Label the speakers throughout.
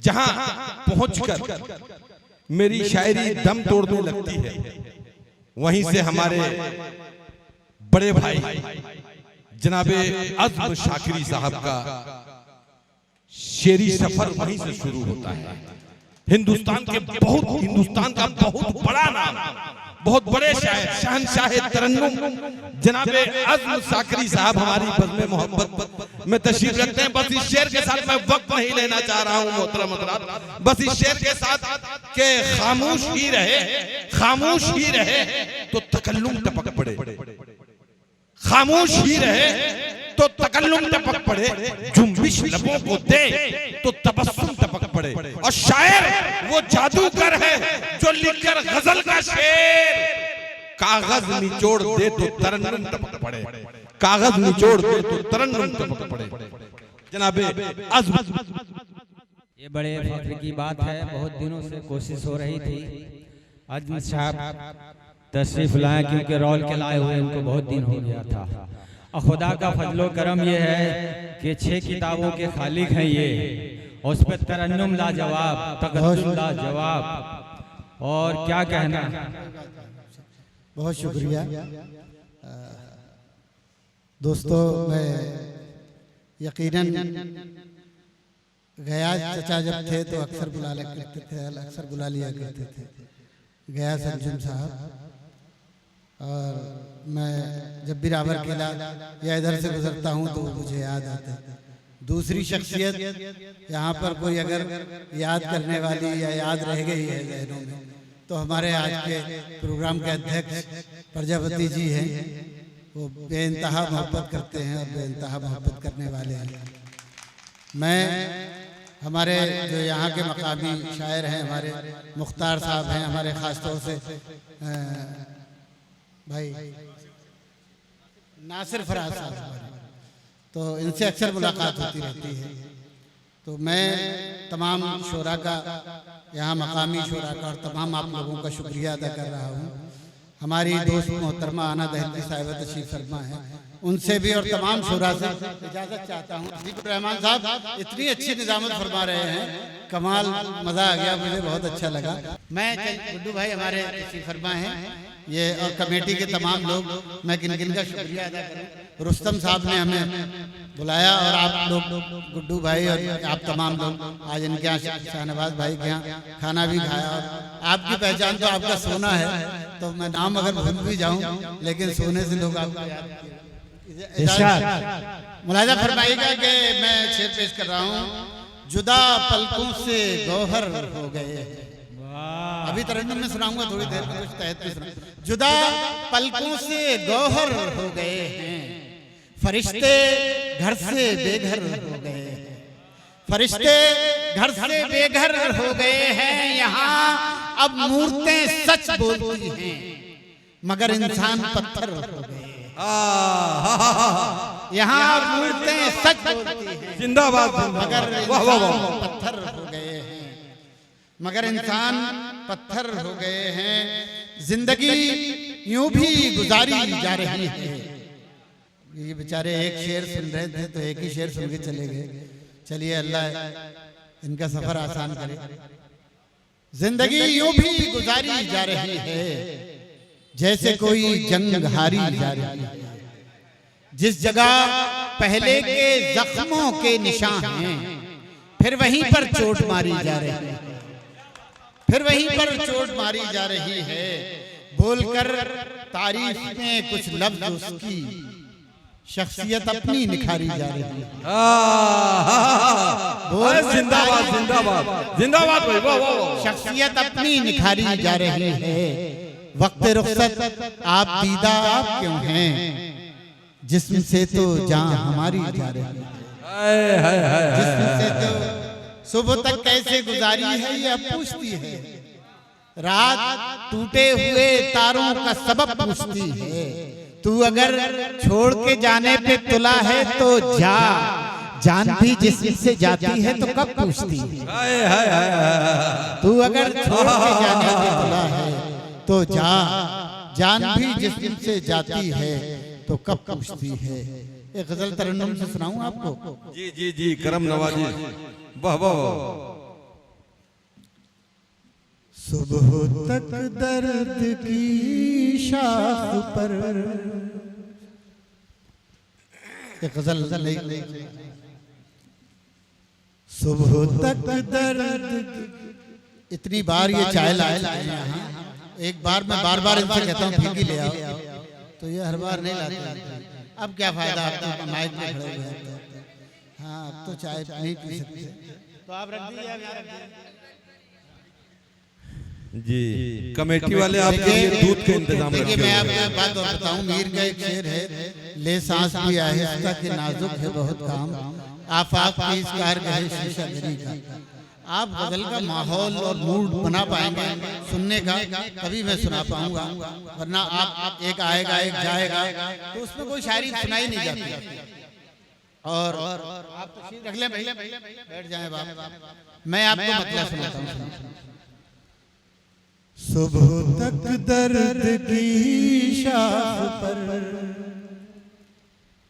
Speaker 1: जहां पहुंचकर मेरी शायरी दम तोड़ने लगती है, वहीं से हमारे बड़े भाई जनाबे अज़्म शाकिरी साहब का शेरी सफर वहीं से शुरू होता है। हिंदुस्तान का बहुत बड़ा नाम, बहुत बड़े शायर, शहंशाह तरन्नुम जनाबे अज़्म शाकिरी साहब हमारी बज़्म मोहब्बत में तशरीफ रखते हैं। बस इस शेर के साथ मैं वक्त नहीं लेना चाह रहा हूँ मोहतरम हज़रात, बस इस शेर के साथ के खामोश ही रहे तो तकल्लुम टपक पड़े, खामोश ही रहे तो तकल्लुम टपक पड़े, जुम्बिश लबों को दे तो तबस्सुम टपक पड़े। और शायर वो जादूगर है जो लिखकर गजल का शेर कागज निचोड़ दे तो तरन्नुम टपक पड़े, कागज निचोड़ दे तो तरन्नुम टपक पड़े। जनाबे
Speaker 2: ये बड़े फख्र की बात है, बहुत दिनों से कोशिश हो रही थी अज़्म साहब तशरीफ लाए, क्योंकि रोल के लाए हुए उनको बहुत दिन हो गया था। और खुदा का फजलो करम ये है कि 6 किताबों के खालिक हैं ये, और उस पर तरन्नुम लाजवाब, तगज्जुल लाजवाब, और क्या कहना।
Speaker 3: बहुत शुक्रिया दोस्तों। मैं यकीनन गयास चचा जब थे तो अक्सर बुला लिया करते थे गयास अंजुम साहब, और मैं जब भी रावर किला या इधर से गुजरता हूँ तो मुझे याद आता है। दूसरी शख्सियत यहाँ पर कोई अगर याद करने वाली या याद रह गई है जहनों में, तो हमारे आज के प्रोग्राम के अध्यक्ष प्रजापति जी हैं। वो बेइंतहा मोहब्बत करते हैं और बेइंतहा मोहब्बत करने वाले हैं। मैं हमारे जो यहाँ के मकामी शायर हैं, हमारे मुख्तार साहब हैं, हमारे ख़ास तौर से भाई नासिर फराज साहब, तो इनसे अक्सर मुलाकात होती रहती है। तो मैं तमाम शोरा का, यहाँ मकामी शोरा का और तमाम आप लोगों का शुक्रिया अदा कर रहा हूँ। हमारी दोस्त मोहतरमा आना दहलवी साहिबा तशरीफ फरमा है, उनसे भी और तमाम शोरा से इजाज़त चाहता हूँ। हबीबुर रहमान साहब इतनी अच्छी निज़ामत फरमा रहे हैं, कमाल, मज़ा आ गया, मुझे बहुत अच्छा लगा। मैं गुड्डू भाई हमारे तशरीफ फरमा हैं ये, और कमेटी के तमाम लोग, मैं किन किन का शुक्रिया अदा करूँ। रुस्तम साहब ने हमें बुलाया और आप लोग, गुड्डू भाई और आप तमाम लोग आज इनके यहाँ, शाहनवाज भाई के यहाँ खाना भी खाया। और आपकी पहचान तो आपका सोना है, तो मैं नाम अगर भूल भी जाऊँ लेकिन सोने से लोग आपको मुलाजा फरमाइएगा कि मैं शेर पेश कर रहा हूँ। जुदा पलकों से गौहर हो गए, अभी तरन्नुम में सुनाऊंगा थोड़ी देर में, कुछ तहत में सुना। जुदा पलकों से गौहर हो गए हैं, फरिश्ते घर से बेघर हो गए हैं, फरिश्ते घर से बेघर हो गए हैं। यहाँ अब मूर्तें सच बोलती हैं मगर इंसान पत्थर हो गए। यहाँ अब मूर्तें सच बोलती हैं,
Speaker 1: जिंदाबाद,
Speaker 3: मगर इंसान पत्थर हो गए हैं, मगर इंसान पत्थर हो गए हैं। जिंदगी यूं भी गुजारी जा रही है। ये बेचारे एक शेर सुन रहे थे तो एक ही शेर सुन के चले गए। चलिए अल्लाह इनका सफर आसान करे। जिंदगी यूं भी गुजारी जा रही है जैसे कोई जंग हारी जा रही है। जिस जगह पहले के जख्मों के निशान हैं, फिर वहीं पर चोट मारी जा रही है, फिर वहीं पर चोट मारी जा रही है। बोलकर तारीफ में कुछ लफ्ज उसकी शख्सियत अपनी निखारी जा रही है।
Speaker 1: जिंदाबाद जिंदाबाद जिंदाबाद भाई, वाह वाह।
Speaker 3: शख्सियत अपनी निखारी जा रही है। वक्त रुखसत आप दीदा आप क्यों हैं, जिस्म से तो जान हमारी जा रही है। जिस्म से तो सुबह तक कैसे गुजारी है ये पूछती है, रात टूटे हुए तारों का सबब पूछती है। तू अगर छोड़ के जाने पे तुला है तो जा, जान भी जिस्म से जाती है तो कब पूछती है। तू अगर छोड़ के जाने पे तुला है तो जा, जान भी जिस्म से जाती है तो कब पूछती है। एक गजल तरन्नुम से सुनाऊं आपको?
Speaker 1: जी जी जी, करम नवाजी, वाह वाह।
Speaker 3: सुबह तक दर्द की शाख पर एक गजल नहीं, सुबह तक दर्द। इतनी बार ये चाय लाए यहाँ, एक बार मैं बार बार इनसे कहता हूँ फीकी ले आओ, तो ये हर बार नहीं लाते। अब क्या फायदा, आप तो माइक पे खड़े हुए हैं। हाँ, अब तो चाय नहीं पी सकते, तो आप रख दीजिए।
Speaker 1: जी कमेटी वाले आपके लिए दूध का इंतजाम रखें।
Speaker 3: देखिए मैं आपको एक बात और बताऊं, मीर का एक शेर है, ले सांस भी आहिस्ता के नाजुक है बहुत काम, आफाक की इस कारगह शीशा गरी का। आप गजल का माहौल और मूड बना पाएंगे सुनने का, तभी मैं सुना पाऊंगा, वरना आप एक आएगा एक जाएगा तो उसमें कोई शायरी सुनाई नहीं जाती। और आप तशरीफ रख लें, बैठ जाएं बाप, मैं आपको मतलब सुनाता हूँ। सुबह तक दर्द की शाख पर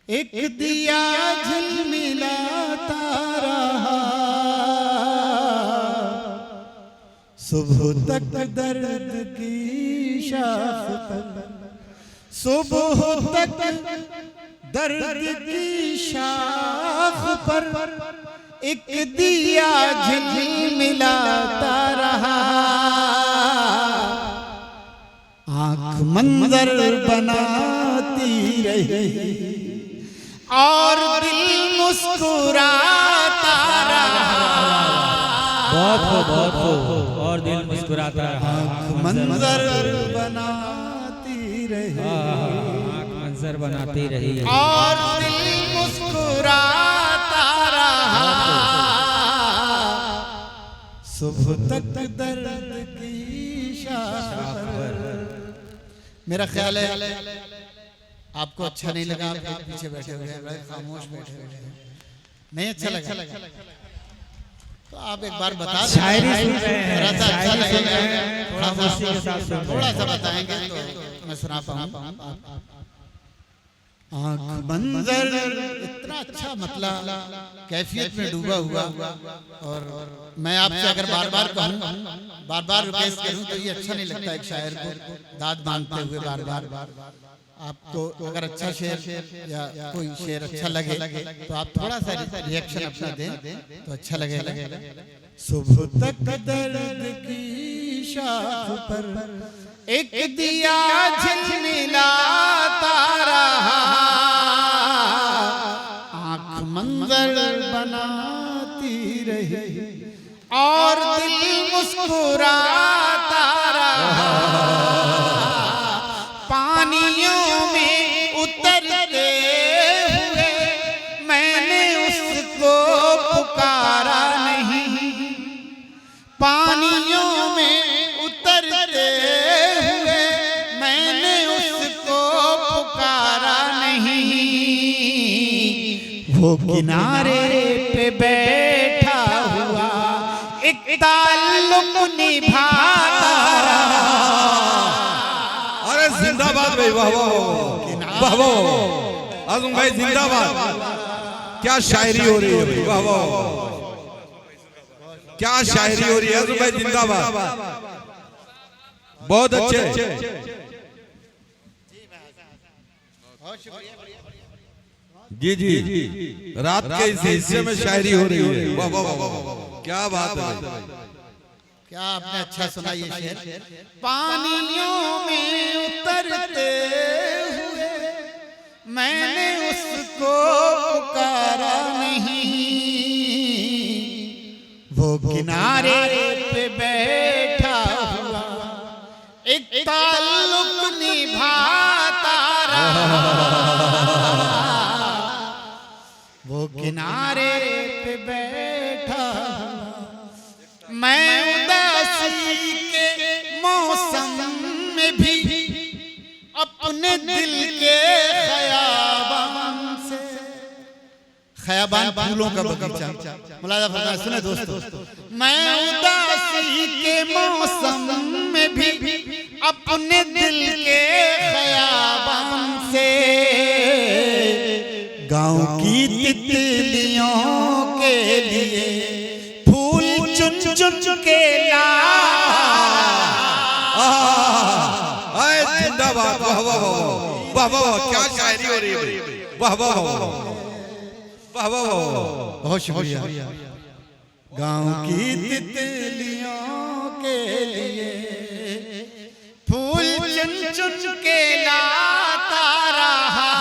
Speaker 3: एक दिया झिलमिलाता रहा, सुबह तक दर्द की शाख पर, सुबह तक दर्द की शाख पर एक दिया झिलमिलाता रहा, आँख मंजर बनाती रही और दिल मुस्कुराता रहा।
Speaker 2: बहुत हो और दिल मुस्कुराता रहा।
Speaker 3: आँख मंजर बनाती रही,
Speaker 2: आँख मंजर बनाती रही
Speaker 3: और दिल मुस्कुराता रहा, सुबह तक दर्द की शाख पर। मेरा ख्याल है आपको अच्छा नहीं लगा, आप पीछे बैठे हुए हैं, खामोश बैठे हुए हैं, नहीं अच्छा लगा तो आप एक बार बता दें,
Speaker 2: शायरी सुन रहे हैं,
Speaker 3: थोड़ा सा अच्छा लगेगा, थोड़ा सा बताएंगे तो मैं सुना पाऊँ। आँख मंजर इतना अच्छा मतलब कैफियत में डूबा हुआ, और मैं आपसे अगर बार बार कहूँ, बार बार रिक्वेस्ट करूँ तो ये अच्छा नहीं लगता एक शायर को दाद मांगते हुए बार बार। आपको अगर अच्छा शेर या कोई शेर अच्छा लगे तो आप थोड़ा सा रिएक्शन अपना दें तो अच्छा लगेगा। सुबह तक दर्द की शाख पर एक दिया झिलमिलाता रहा, आँख मंजर बनाती रही और दिल मुस्कुराता रहा, पानियों में उतरते हुए मैंने उसको पुकारा नहीं, पानियों में उतरते हुए मैंने उसको पुकारा नहीं, वो किनारे पे बैठा हुआ एक ताल्लुक निभाता रहा।
Speaker 1: अरे जिंदाबाद भाई, वाह वाह वाह वाह, आजम भाई जिंदाबाद। क्या शायरी हो रही है भाई, वाह वाह, क्या शायरी हो रही है। आजम भाई जिंदाबाद, बहुत अच्छे। जी जी रात के इस हिस्से में शायरी हो रही है, वाह वाह वाह, क्या बात है।
Speaker 3: क्या आपने अच्छा सुना ये शेर। पानियों में उतरते हुए मैंने उसको पुकारा नहीं, वो किनारे पे बैठा हुआ एक ताल्लुक निभाता रहा, वो किनारे पे बैठा मैं उदासी के मौसम में भी अपने दिल के खयाबान से, खयाबान फूलों का बगीचा, मुलाजा फरमाया, सुने दोस्तों, मैं उदासी के मौसम में भी अपने दिल के खयाबान से गांव की तितलियों के लिए फूल चुन चुन के ला
Speaker 1: जिंदाबाद, वाह वाह वाह वाह वाह वाह, क्या शायरी हो रही है, वाह वाह वाह वाह वाह वाह,
Speaker 3: बहुत शुक्रिया। गांव की तितलियों के लिए फूल चुन चुन के लाता रहा,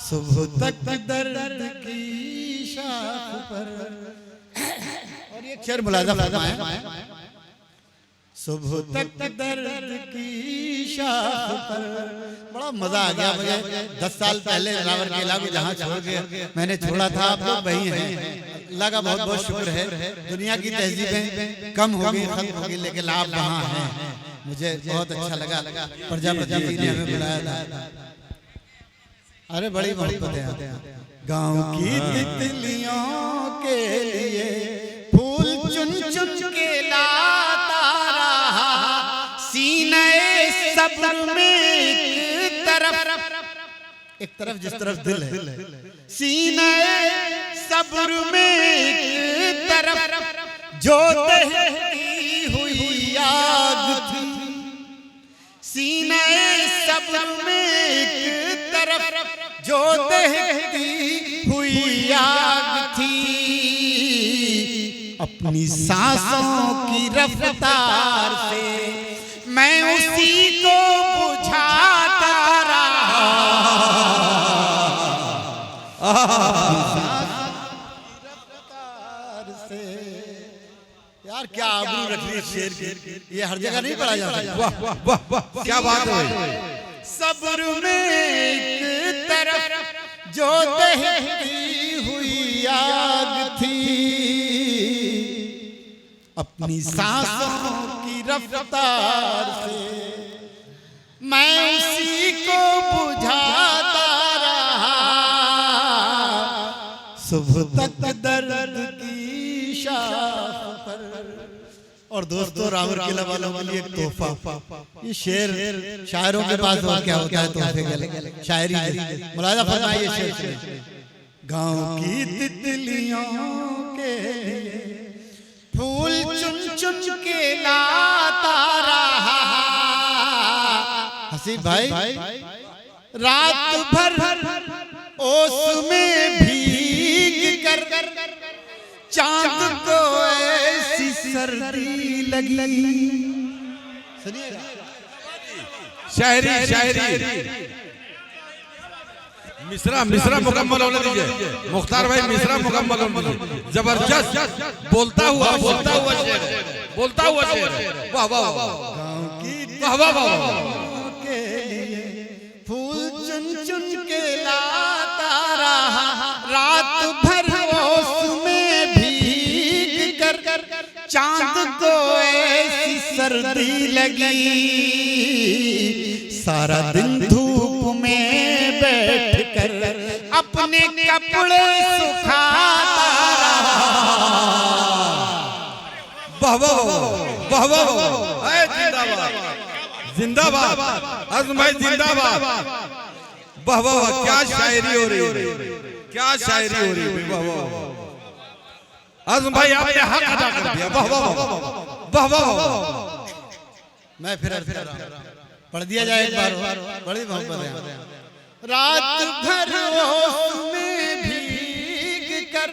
Speaker 3: सुबह तक दर्द की शाख पर। और ये शेर मुलाजा फरमाएं, सुबह तक दर्द की शाख पर। बड़ा मजा आ गया मुझे। 10 साल पहले रावर केला को जहाँ छोड़ के मैंने छोड़ा था, आप लोग वही हैं। अल्लाह का बहुत बहुत शुक्र है। दुनिया की तहजीबें कम हो गई, खत्म हो गई, लेकिन आप वहाँ हैं। मुझे बहुत अच्छा लगा। प्रजापति जी ने हमें बुलाया था। अरे बड़ी मोहब्बत है। गाँव की तितलियों के लिए फूल चुन चुन के लाता रहा, सीने सब्र में एक तरफ जिस तरफ दिल है, सीने सब्र में एक तरफ जो दहती हुई आग थी, सीने सब्र में एक तरफ जो दहती हुई आग थी, अपनी सांसों की रफ्तार से मैं उसी को बुझाता रहा। से यार क्या आबरू रख रही है शेर की, ये हर जगह नहीं पढ़ा जाता।
Speaker 1: वाह वाह वाह वाह, क्या बात है।
Speaker 3: सब्र में एक तरफ जो दहती हुई आग थी, अपनी सांसों की रफ्तार से मैं उसी को बुझाता रहा, सुबह तक दर्द की शाख पर। और दोस्तों रावर किला वालों के लिए एक तोहफा, ये शेर शायरों के पास और क्या होता है तोहफे के लिए, शायरी मुलाजा फरमाइए शेर से। गाँव की तितलियों के फूल चुन चुन के लाता रहा, हसीब भाई रात भर ओस में भीग कर चांद को ऐसी सर्दी लगी। सुनिए
Speaker 1: शायरी शायरी मिश्रा मिश्रा मुकम्मल होने दीजिए, मुख्तार भाई मिश्रा मुकम्मल होने दीजिए। जबरदस्त बोलता हुआ शेर, बोलता हुआ शेर, वाह वाह वाह वाह वाह वाह।
Speaker 3: के लिए फूल चुन चुन के लाता रहा, रात भर उसमें भीग कर चांद को ऐसी सर्दी लगी, सारा दिन धूप में बैठ कर अपने कपड़े सुखाता रहा।
Speaker 1: वाह वाह वाह वाह वाह, जिंदाबाद जिंदाबाद आज़म भाई जिंदाबाद, वाह वाह वाह, क्या शायरी हो रही है, क्या शायरी हो रही है, वाह वाह वाह। आज़म भाई आपने हक अदा कर दिया, वाह वाह वाह वाह वाह वाह।
Speaker 3: मैं फिर पढ़ दिया जाए एक बार, बड़ी मोहब्बत है। रात भर उसमें भीग कर,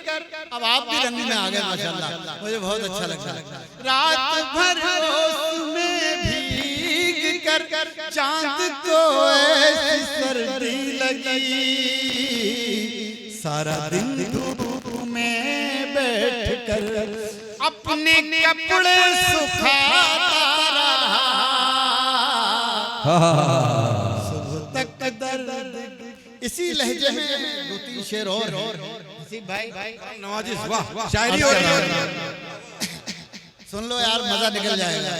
Speaker 3: अब आप भी रंग में आ गए माशाल्लाह, मुझे बहुत अच्छा लगता है। रात भर उसमें भीग कर चांद को ऐसी सर्दी लगी, सारा दिन धूप में बैठ कर अपने कपड़े सुखाता रहा, सुबह तक दर्द। इसी लहजे में 2-3 शेर और भाई
Speaker 1: नवाजी, वाह शायरी हो रही है,
Speaker 3: सुन लो यार, मजा निकल जाएगा।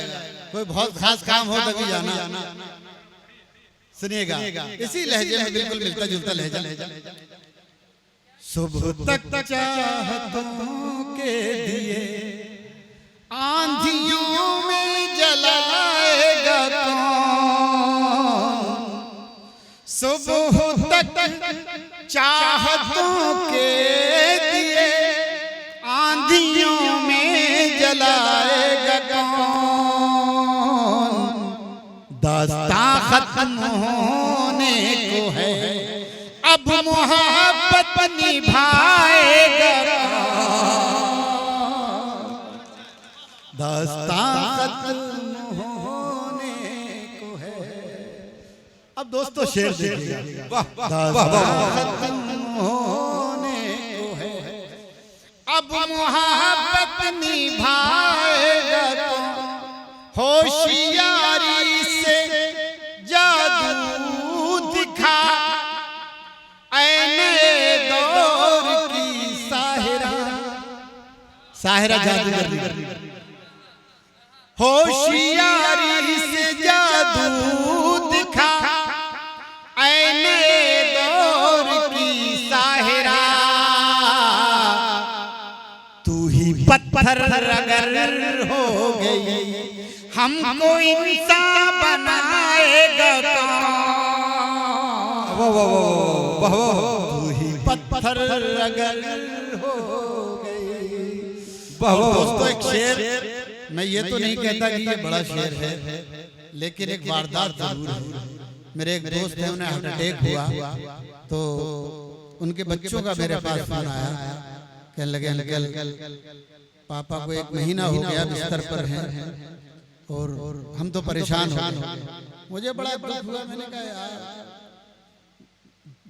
Speaker 3: कोई बहुत खास काम हो तभी जाना, सुनिएगा। इसी लहजे में बिल्कुल मिलता जुलता लहजा। सुबह तक चाहतों के दिए आंधियों में जलाएगा कौन, सुबह तक चाहतों के दिए आंधियों में जलाएगा कौन, दास्तां खत्म होने को है, अब मोहब्बत निभाएगा। दास्तां खत्म होने को है। अब दोस्तों शेर देखिए, दास्तां खत्म होने को है, अब मोहब्बत निभाएगा। होशियारी से जादू दिखा, ऐने दौर की साहिरा, साहिरा जादूगर। होशियारी से जादू दिखा, ऐने दौर की साहिरा। तू ही पत्थर अगर हो गई, हमको इंसान बनाएगा तू ही पत्थर अगर हो गई। दोस्तों एक शेर, मैं ये तो नहीं कहता कि ये बड़ा शेर है, लेकिन एक वारदात जरूर है। मेरे एक दोस्त है, उन्हें हार्ट अटैक हुआ, तो उनके बच्चों का मेरे पास फोन आया, कहने लगे अंकल पापा को 1 महीना हो गया बिस्तर पर हैं और हम तो परेशान हो गए। मुझे बड़ा दुख हुआ। मैंने कहा यार,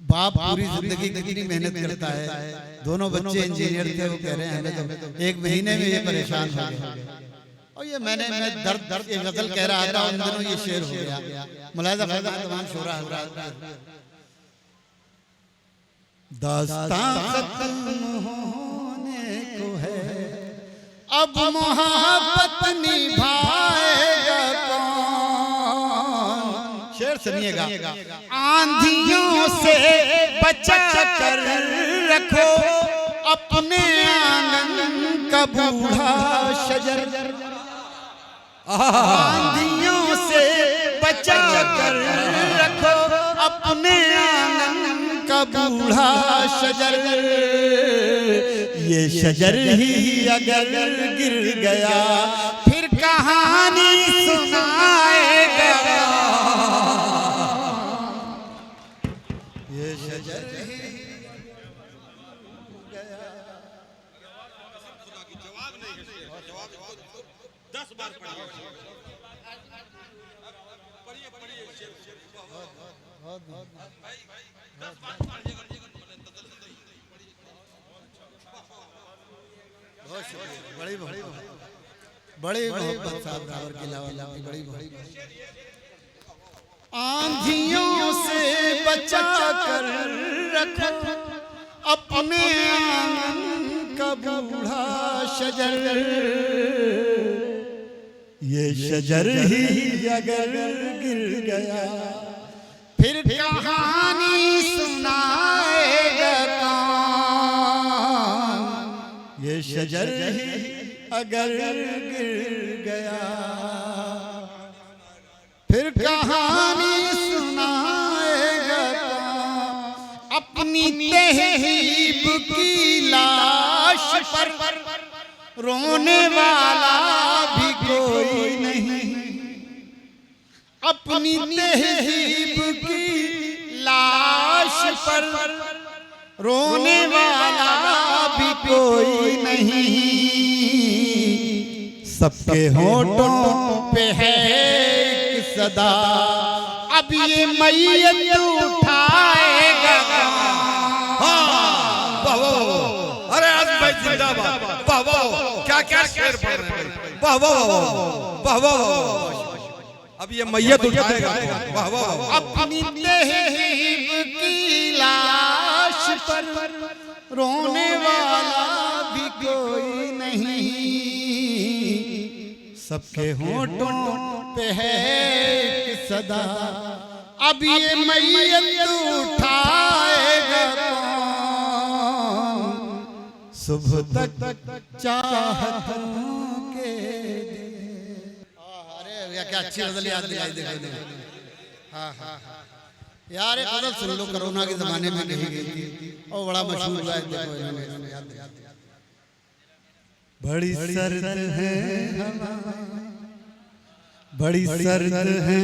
Speaker 3: बाप पूरी जिंदगी कितनी मेहनत करता है, दोनों बच्चे इंजीनियर थे, वो कह रहे हैं हमें तो 1 महीने में ये परेशान हो गए। और ये मैं दर्द एक गजल कह रहा था, उन दिनों ये शेर हो गया। मुलाहिजा तमाम शोरा हज़रात, दास्तां खत्म होने को है, अब मोहब्बत निभाएगा कौन। शेर सुनिएगा। आंधियों से बचा कर रखो अपने आंगन का बूढ़ा शजर। आंधियों से बचा कर रखो अपने आंगन का बूढ़ा शजर। ये शजर ही अगर गिर गया फिर कहानी सुनाएगा। ये शजर ही गया। जवाब नहीं, जवाब 10 बार पढ़िए। बड़ी मोहब्बत साहब रावर की लावाला की बड़ी। आंधियों से बचा कर रखो अपने आंगन का बूढ़ा शजर। ये शजर ही अगर गिर गया फिर कहानी सुनाएगा कौन। ये शजर ही अगर गिर गया फिर कहानी सुनाएगा कौन। अपनी तहजीब की लाश पर रोने वाला भी कोई नहीं। अपनी तहजीब की लाश पर रोने वाला भी कोई नहीं। सबके होठों पे है एक सदा, अब ये मैयत उठाएगा।
Speaker 1: अरे आज भाई जिंदाबाद, वाह वाह, क्या क्या शेर पढ़ रहे हैं, वाह वाह वाह वाह। अब ये मैयत उठाएगा, वाह वाह।
Speaker 3: अपनी तहजीब की लाश पर रोने वाला भी कोई नहीं। सबके होठों पे है एक सदा, अब ये मैयत उठाएगा कौन। सुबह तक चाहतों के। अरे क्या अच्छी गजल याद दिलाई देखो। हाँ हाँ यार, एक गजल सुन लो, कोरोना के जमाने में कही गई थी और बड़ा मशहूर हुआ है। देखो इन्होंने याद दिया। बड़ी सर्द है हवा, बड़ी सर्द है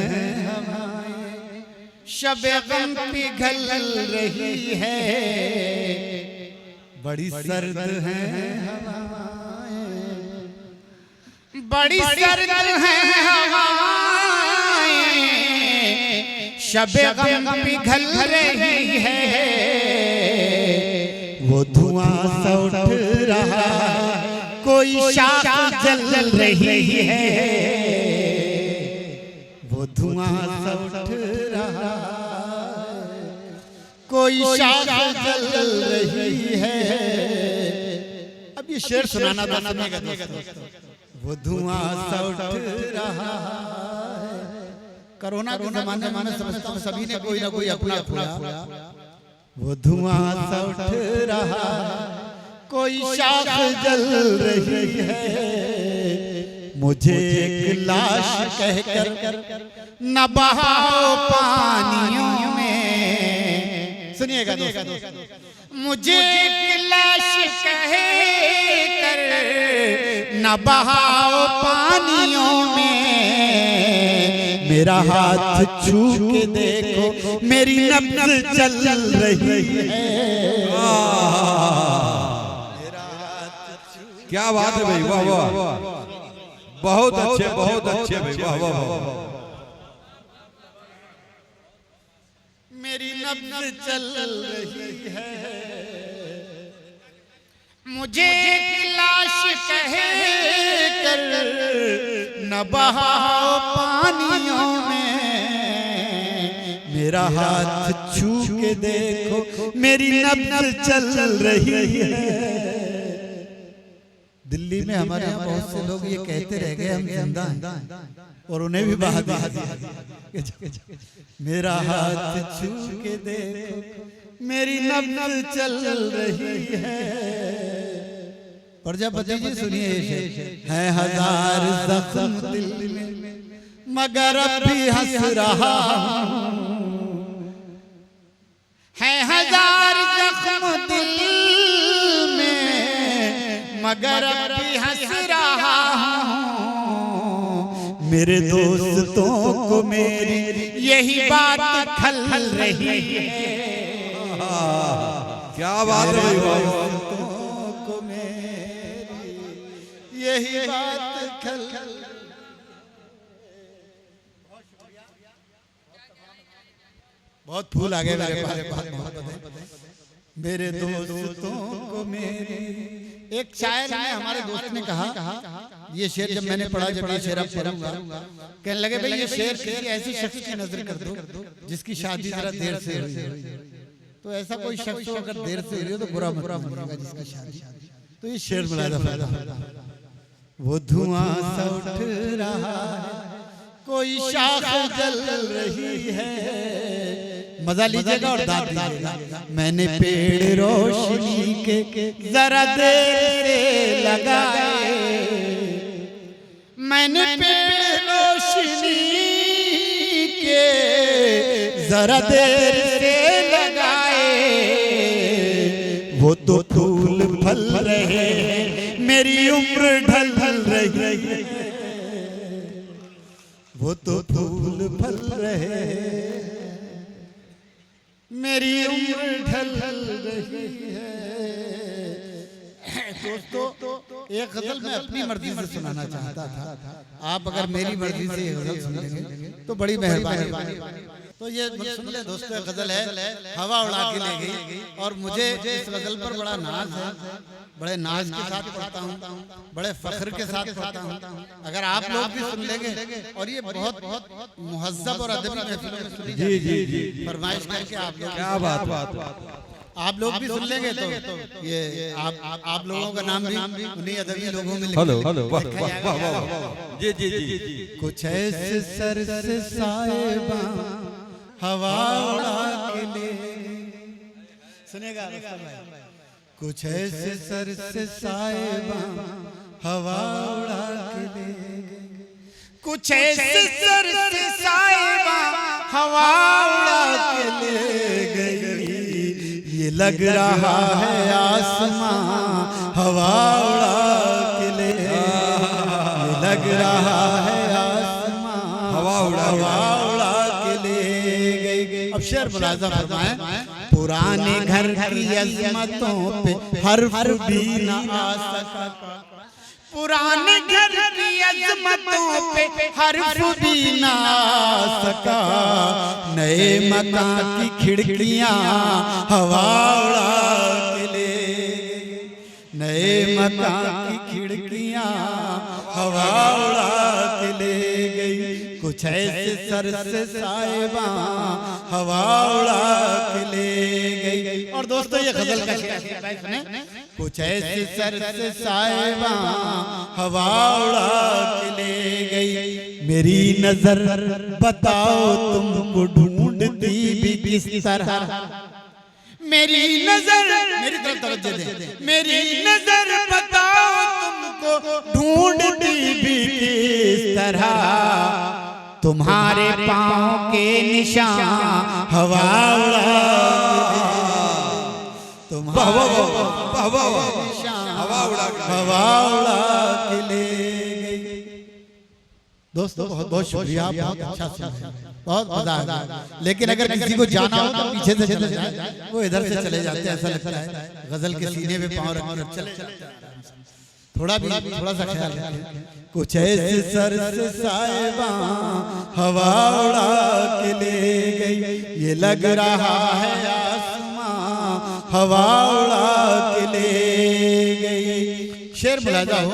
Speaker 3: शबे गम पिघल रही है, बड़ी सर्द है हवाएं, बड़ी सर्द है हवाएं, शबे गम पिघल रही है, वो धुआं सा उठ रहा, कोई शाख जल रही है, वो धुआं सा उठ रहा, कोई शाख जल रही है। अब ये शेर सुनाना था, वो धुआं सा उठ रहा है। कोरोना के जमाने में मैं समझता हूँ सभी ने कोई ना कोई अपना अपना, वो धुआं सा उठ रहा, कोई शाख जल रही है, मुझे एक लाश कहकर न बहाओ पानियों में। सुनिएगा दोस्तों, मुझे एक लाश कहकर न बहाओ पानियों में, मेरा हाथ छू के देखो मेरी नब्ज़ चल रही है।
Speaker 1: क्या बात है भाई, वाह वाह, बहुत अच्छे भाई, वाह वाह।
Speaker 3: मेरी नब्ज़ चल रही है, मुझे एक लाश कहकर न बहाओ पानियों में, मेरा हाथ छू के देखो मेरी नब्ज़ चल रही है। दिल्ली में हमारे यहाँ बहुत से लोग ये कहते रह गए हम जिंदा हैं, और उन्हें भी बहा दिया। मेरा हाथ छू के देखो मेरी नब्ज़ चल रही है। प्रजापति जी सुनिए, है हजार जख्म दिल में मगर अब भी हंस रहा हूँ, है हजार जख्म दिल में मगर अब भी हंस रहा हूँ, मेरे दोस्तों को मेरी यही बात खल रही है।
Speaker 1: क्या बात है भाई,
Speaker 3: दोस्तों को मेरी यही बात खल। बहुत फूल आ गए मेरे पास, मेरे दोस्तों को मेरी। एक शायर ने, हमारे दोस्त ने कहा, ये शेर जब मैंने पढ़ा, जब ये शेर अब पढ़ूंगा, कहने लगे भाई ये शेर किसी ऐसी शख्स की नजर कर दो जिसकी शादी जरा देर से हुई। तो ऐसा कोई शख्स हो अगर देर से हुई हो तो बुरा मानेगा जिसकी शादी। तो ये शेर बनाया था, वो धुआं सा उठ रहा है, कोई शाख जल रही है। मजा लीजिएगा और दाद दीजिएगा। मैंने पेड़ रोशनी के जरा देर से लगाए, मैंने पेड़ रोशनी के जरा देर से लगाए, वो तो फूल फल रहे मेरी उम्र ढल रही है, वो तो फूल फल रहे मेरी उम्र ढल रही है। दोस्तों एक गजल मैं अपनी मर्जी से सुनाना चाहता था, आप अगर मेरी मर्जी से गजल सुनेंगे तो बड़ी मेहरबानी। तो ये सुन ले दोस्तों, गजल है हवा उड़ा के ले गई, और मुझे इस गजल पर बड़ा नाज है, बड़े नाज के साथ पढ़ता हूँ, बड़े फख्र के साथ पढ़ता हूँ। अगर आप लोग भी सुन लेंगे, और ये बहुत मुहज्जब और अदबी महफिलों में सुनी जाती है, फरमाइश करके आप लोग, क्या बात आप लोग भी सुन लेंगे तो ये आप लोगों का नाम भी उन्हीं अदबी लोगों में लिखा जाएगा।
Speaker 1: जी जी जी,
Speaker 3: कुछ ऐसे सर से साहिबा हवा उड़ा के ले, सुनेगा कुछ ऐसे सर से साहिबा हवा उड़ा के ले, कुछ ऐसे सर से साहिबा हवा उड़ा के ले गई, ये लग रहा है आसमां हवा उड़ा के ले, ये लग रहा है आसमां हवा उड़ा के ले गई। अब शेर मुलाज़ा फरमाएं, पुराने घर की अज़मतों पे हर्फ भी न आ सका, पुराने घर की अज़मतों पे हर्फ भी न आ सका, नए मकान की खिड़कियां हवा उड़ा के ले गई, नए मकान की खिड़कियां हवा उड़ा के ले गई, कुछ ऐसे सर से साहिबा हवा उड़ा के ले गई। और दोस्तों ये गजल का शेर है, कुछ ऐसे सर से साहिबा हवा उड़ा के ले गई, मेरी नजर बताओ तुमको ढूंढती भी किस तरह, मेरी नजर, मेरी तरफ तवज्जो दे, मेरी नजर बताओ तुमको ढूंढती भी किस तरह, तुम्हारे पाँव के निशान हवा उड़ा, तुम्हारे हवा उड़ा के ले गई। दोस्तों बहुत बहुत शुक्रिया, बहुत अच्छा सुना, बहुत मजा आया। लेकिन अगर किसी को जाना हो तो पीछे से चले जाए, वो इधर से चले जाते हैं, ऐसा लगता है गजल के सीने पे पाँव रख चले जाते हैं। थोड़ा सा ख्याल रखें। कुछ ऐसे सर से साहिबा हवा उड़ा के ले गई, ये लग रहा है आसमां हवा उड़ा के ले गई। शेर मुलाजा हो,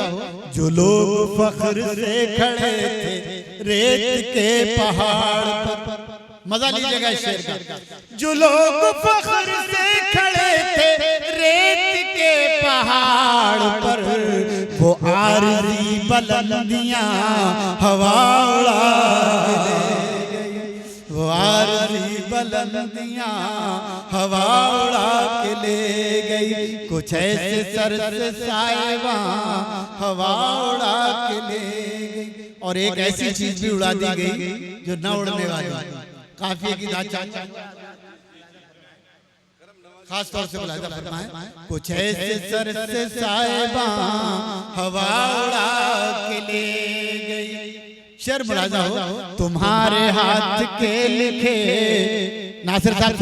Speaker 3: जो लोग फख्र से खड़े थे रेत के पहाड़ पर, मजा लीजिएगा इस शेर का, जो लोग फख्र से खड़े थे रेत के पहाड़ पर, वो आरज़ी बुलंदियां हवा उड़ा के ले गई, वो आरज़ी बुलंदियां हवा उड़ा के ले गई, कुछ ऐसे सर से साहिबा हवा उड़ा के ले गई। और एक ऐसी चीज भी उड़ा दी गई जो न उड़ने वाली, काफिये की दाचा, खास तौर से मुलाज़ा फरमाएं, कुछ ऐसे सर से साहिबा हवा उड़ा के ले गई। शेर मुलाज़ा हो, तुम्हारे हाथ के लिखे, नासिर साहब,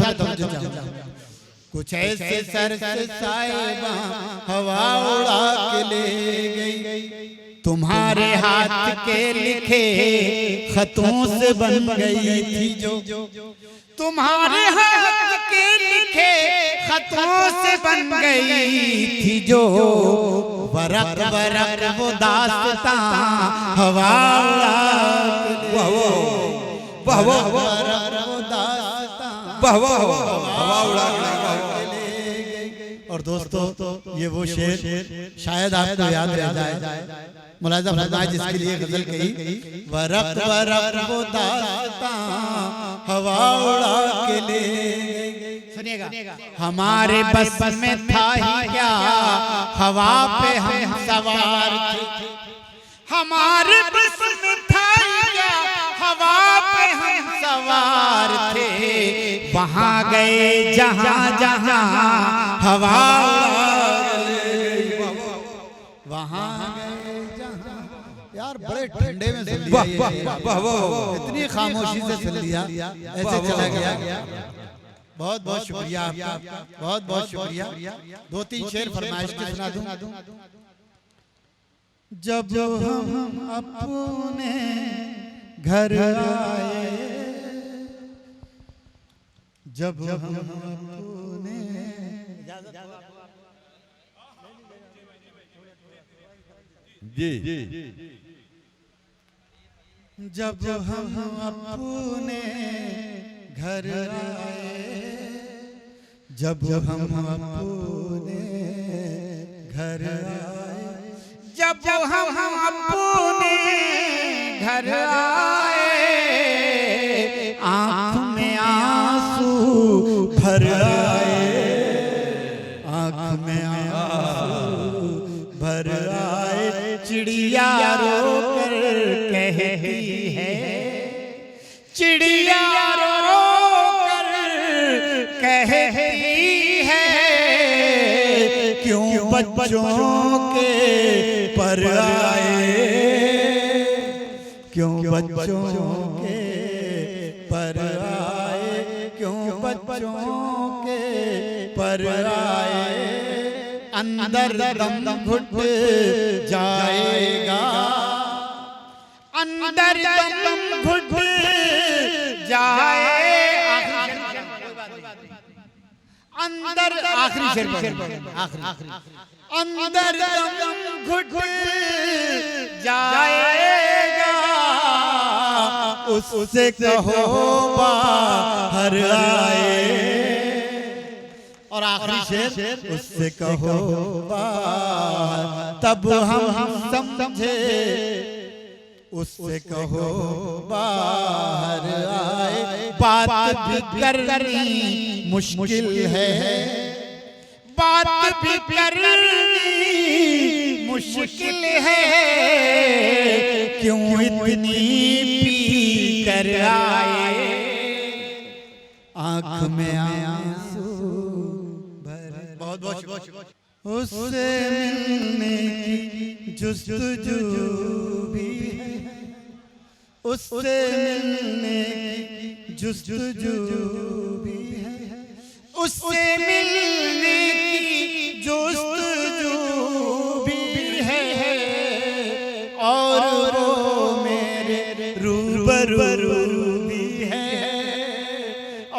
Speaker 3: कुछ ऐसे सर से साहिबा हवा उड़ा के ले गई, तुम्हारे हाथ के लिखे खतों से बन गई थी जो, तुम्हारे हाथ के लिखे खतों से बन गई थी जो, वरक वरक वो दास्तां हवा उड़ा के ले गई, वाह वाह वाह वो दास्तां हवा उड़ा के ले गई। और दोस्तों ये वो शेर शायद आपको याद रह जाए, मुलाज़ा फरमाए जिसके लिए गजल कही, वरक वरक वो दास्तां हवा उड़ा के ले गई। सुनिएगा, हमारे बस में था ही क्या हवा पे हम सवार थे, हमारे बस में था ही क्या हवा पे हम सवार थे, वहाँ गए जहाँ जहाँ हवा उड़ा ले गई, वहाँ यार बड़े ठंडे में सुन लिया, इतनी खामोशी से सुन लिया, ऐसे चला गया। बहुत बहुत शुक्रिया आपका, बहुत बहुत शुक्रिया। दो तीन शेर फरमाइश के सुना दूं। जब हम अपने घर आए, जब हम अपने,
Speaker 1: जी
Speaker 3: जब हम अपने घर आए, जब हम अपने घर आए, जब हम अपने घर आए, आँख में आंसू भर आए, आँख में आंसू भर आए, चिड़िया रोकर कहती है, चिड़िया रोकर कहती है, क्यों बच्चों के पर आए, क्यों बच्चों के पर आए, क्यों बच्चों के पर आए अंदर दम घुट जाएगा, अंदर दम घुट जाए, अंदर आखिरी शेर आखिरी अंदर दम घुट जाएगा, उससे कहो बाहर आए। और आखिरी शेर उससे कहो बाहर, तब हम समझे उससे कहो बाहर आए। बात भी करनी मुश्किल है, बात भी करनी मुश्किल है, क्यों इतनी पी कर आए, आँख में आंसू भर। बहुत बहुत उससे मिलने की जुस्तजू भी है, उससे मिलने की जुस्तजू भी है, उससे मिलने की जुस्तजू भी है, और वो मेरे रूबरू भी है,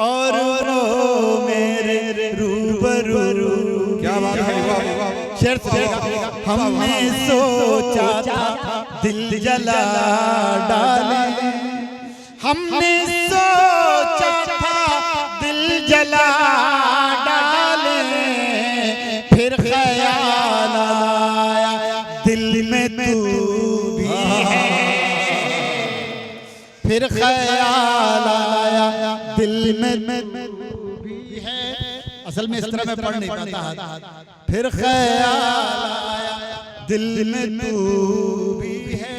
Speaker 3: और वो मेरे रूबरू। क्या बात है, शेर सुनेगा। हमने सोचा था दिल जला डाले, हमने सोचा था दिल जला डाले, फिर ख्याल आया दिल में तू भी है, फिर ख्याल आया दिल में तू भी है। असल में इस तरह मैं पढ़ नहीं पाता। फिर ख्याल आया दिल में तू भी है।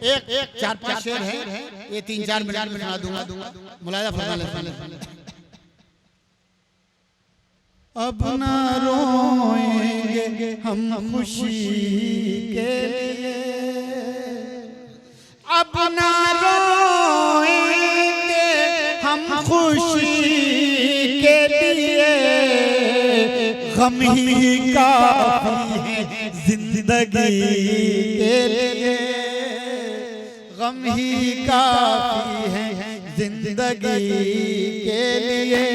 Speaker 3: एक 4-5 शेर है, ये 3-4 मिनट में सुना दूंगा, मुलाहिजा फरमा लें। अब ना रोएंगे हम खुशी के लिए, अब ना रोएंगे हम खुशी के लिए, गम ही काफी है जिंदगी के लिए, गम ही काफी है जिंदगी के लिए,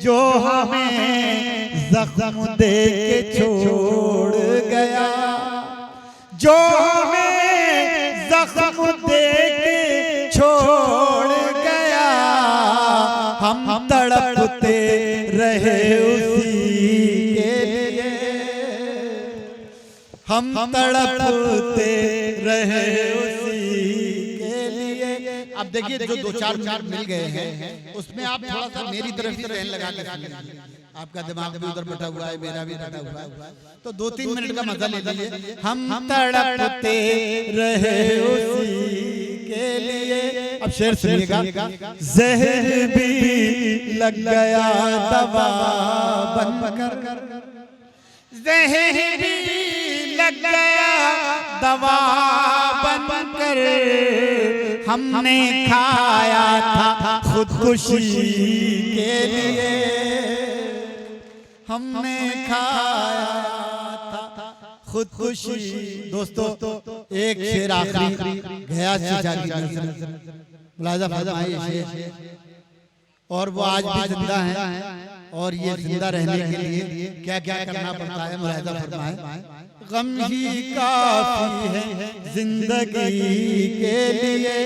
Speaker 3: जो हमें जख्म दे के छोड़ गया, जो हमें जख्म दे के छोड़ गया, हम तड़पते रहे उसी के लिए, हम तड़पते रहे उसी के लिए। अब देखिए जो 2-4 मिल गए हैं, उसमें आप थोड़ा सा मेरी तरफ से रहन लगा के सुनिए। आपका दिमाग भी उधर बैठा हुआ है, मेरा भी बैठा हुआ है, तो 2-3 मिनट का मजा ले लीजिए। हम तड़पते रहे उसी के लिए। अब शेर सुनिएगा। जहर भी लग गया दवा बनकर, जहर भी लग गया दवा बनकर, हमने खाया था खुदकुशी के लिए, हमने खाया था खुदकुशी। दोस्तों एक शेर आखिरी गया चाचा की नजर, मुलाहिजा फरमाइए शेर, और वो आज भी जिंदा है, और ये जिंदा रहने के लिए क्या क्या करना पड़ता है, मुलाहिजा फरमाएं। गम ही काफी है जिंदगी के लिए,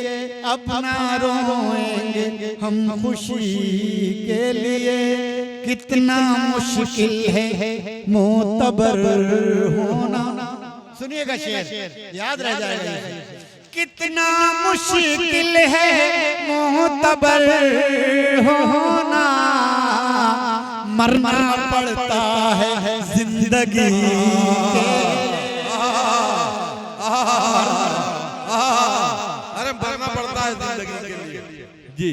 Speaker 3: अपना रोएंगे हम खुशी के लिए, कितना मुश्किल है मोतबर होना। सुनिएगा शेर, याद रह जाएगा। कितना मुश्किल है मोतबर होना, मरना पड़ता है जिंदगी के।
Speaker 1: अरे मरना पड़ता है जिंदगी के लिए। जी